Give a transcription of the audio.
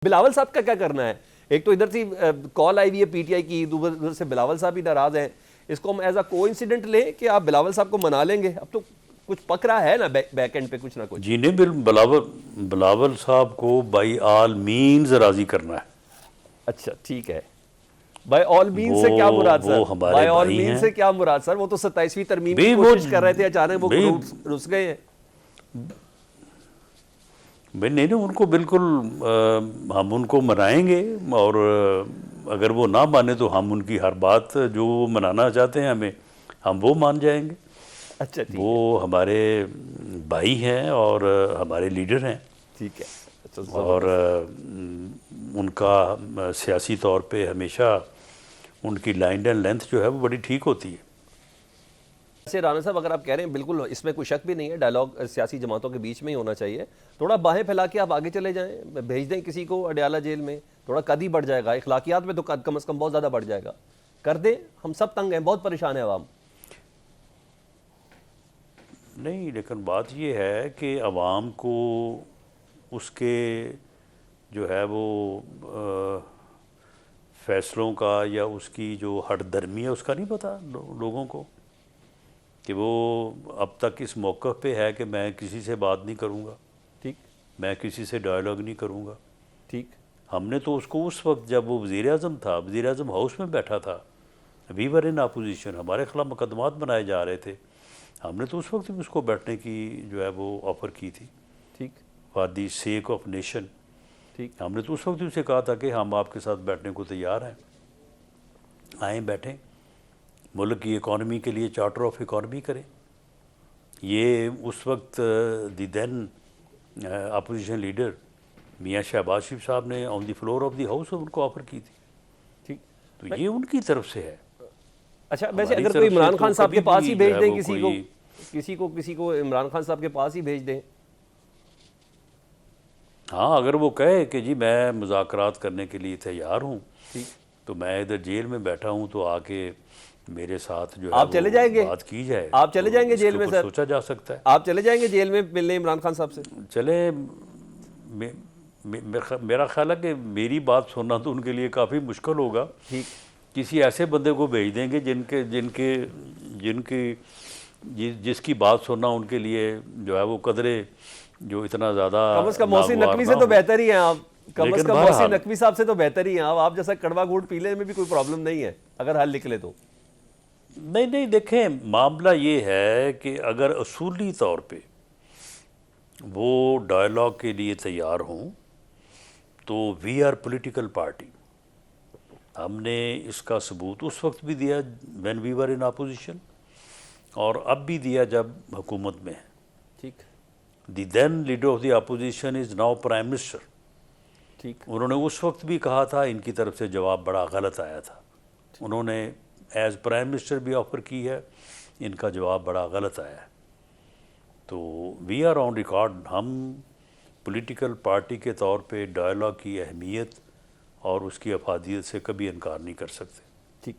بلاول صاحب کا کیا کرنا ہے؟ ایک تو ادھر سے کال آئی ہوئی ہے پی ٹی آئی کی، ادھر سے بلاول صاحب بھی ناراض ہیں. اس کو ہم ایز اے کو انسیڈنٹ لیں کہ آپ بلاول صاحب کو منا لیں گے؟ اب تو کچھ پک رہا ہے نا بیک اینڈ پہ کچھ نہ کچھ. جی نہیں، بلاول صاحب کو بائی آل مینز راضی کرنا ہے. اچھا ٹھیک ہے. بائی آل مین سے کیا مراد سر؟ وہ ہمارے بائی آل بھائی مین ہیں سے کیا مراد سر؟ وہ تو 27ویں ترمیم کی بھی. کوشش کر رہے تھے، اچانک وہ بھی رس گئے ہیں. نہیں ان کو بالکل ہم ان کو منائیں گے، اور اگر وہ نہ مانے تو ہم ان کی ہر بات جو وہ منانا چاہتے ہیں ہم وہ مان جائیں گے. اچھا ٹھیک ہے. وہ ہمارے بھائی ہیں اور ہمارے لیڈر ہیں، ٹھیک ہے. اچھا اور زبردست. ان کا سیاسی طور پہ ہمیشہ ان کی لائن اینڈ لینتھ جو ہے وہ بڑی ٹھیک ہوتی ہے. ویسے رانا صاحب اگر آپ کہہ رہے ہیں بالکل اس میں کوئی شک بھی نہیں ہے، ڈائلاگ سیاسی جماعتوں کے بیچ میں ہی ہونا چاہیے. تھوڑا باہیں پھیلا کے آپ آگے چلے جائیں، بھیج دیں کسی کو اڈیالہ جیل میں، تھوڑا قد ہی بڑھ جائے گا. اخلاقیات میں تو قد کم از کم بہت زیادہ بڑھ جائے گا. کر دیں، ہم سب تنگ ہیں، بہت پریشان ہے عوام. نہیں لیکن بات یہ ہے کہ عوام کو اس کے جو ہے وہ فیصلوں کا یا اس کی جو ہٹ درمی ہے اس کا نہیں پتہ لوگوں کو، کہ وہ اب تک اس موقف پہ ہے کہ میں کسی سے بات نہیں کروں گا، ٹھیک میں کسی سے ڈائلاگ نہیں کروں گا. ٹھیک. ہم نے تو اس کو اس وقت جب وہ وزیر اعظم تھا، وزیر اعظم ہاؤس میں بیٹھا تھا، وی ور ان اپوزیشن، ہمارے خلاف مقدمات بنائے جا رہے تھے، ہم نے تو اس وقت بھی اس کو بیٹھنے کی جو ہے وہ آفر کی تھی، ٹھیک for the sake of nation. ٹھیک. ہم نے تو اس وقت بھی اسے کہا تھا کہ ہم آپ کے ساتھ بیٹھنے کو تیار ہیں، آئیں بیٹھیں، ملک کی اکانومی کے لیے چارٹر آف اکانومی کریں. یہ اس وقت دی دین اپوزیشن لیڈر میاں شہباز شریف صاحب نے آن دی فلور آف دی ہاؤس ان کو آفر کی تھی. ٹھیک. تو یہ ان کی طرف سے ہے. اچھا ویسے ہماری اگر کوئی طرف سے عمران تو خان صاحب کے کبھی پاس ہی بھی جو بھیج ہے دیں، وہ کوئی کسی کو عمران خان صاحب کے پاس ہی بھیج دیں. ہاں اگر وہ کہے کہ جی میں مذاکرات کرنے کے لیے تیار ہوں، ٹھیک. تو میں ادھر جیل میں بیٹھا ہوں، تو آ کے میرے ساتھ جو ہے آپ چلے جائیں وہ گے؟ بات کی جائے، آپ چلے تو جائیں گے اس جیل کے میں اوپر سر؟ سوچا جا سکتا ہے. آپ چلے جائیں گے جیل میں ملنے عمران خان صاحب سے؟ چلے، میرا خیال ہے کہ میری بات سننا تو ان کے لیے کافی مشکل ہوگا. ٹھیک. کسی ایسے بندے کو بھیج دیں گے جس کی بات سننا ان کے لیے جو ہے وہ قدرے جو اتنا زیادہ کم از کم محسن ناگوار نقوی نہ سے تو ہو. بہتر ہی ہیں آپ. کم از لیکن کم محسن بہرحال نقوی صاحب سے تو بہتر ہی ہیں آپ جیسا کڑوا گھونٹ پینے میں بھی کوئی پرابلم نہیں ہے اگر حل نکلے تو. نہیں دیکھیں، معاملہ یہ ہے کہ اگر اصولی طور پہ وہ ڈائلاگ کے لیے تیار ہوں تو وی آر پولیٹیکل پارٹی. ہم نے اس کا ثبوت اس وقت بھی دیا when we were in opposition, اور اب بھی دیا جب حکومت میں ہے. ٹھیک. The then leader of the opposition is now prime minister. ٹھیک. انہوں نے اس وقت بھی کہا تھا، ان کی طرف سے جواب بڑا غلط آیا تھا. انہوں نے ایز پرائم منسٹر بھی آفر کی ہے، ان کا جواب بڑا غلط آیا ہے. تو وی آر آن ریکارڈ، ہم پولیٹیکل پارٹی کے طور پہ ڈائلاگ کی اہمیت اور اس کی افادیت سے کبھی انکار نہیں کر سکتے.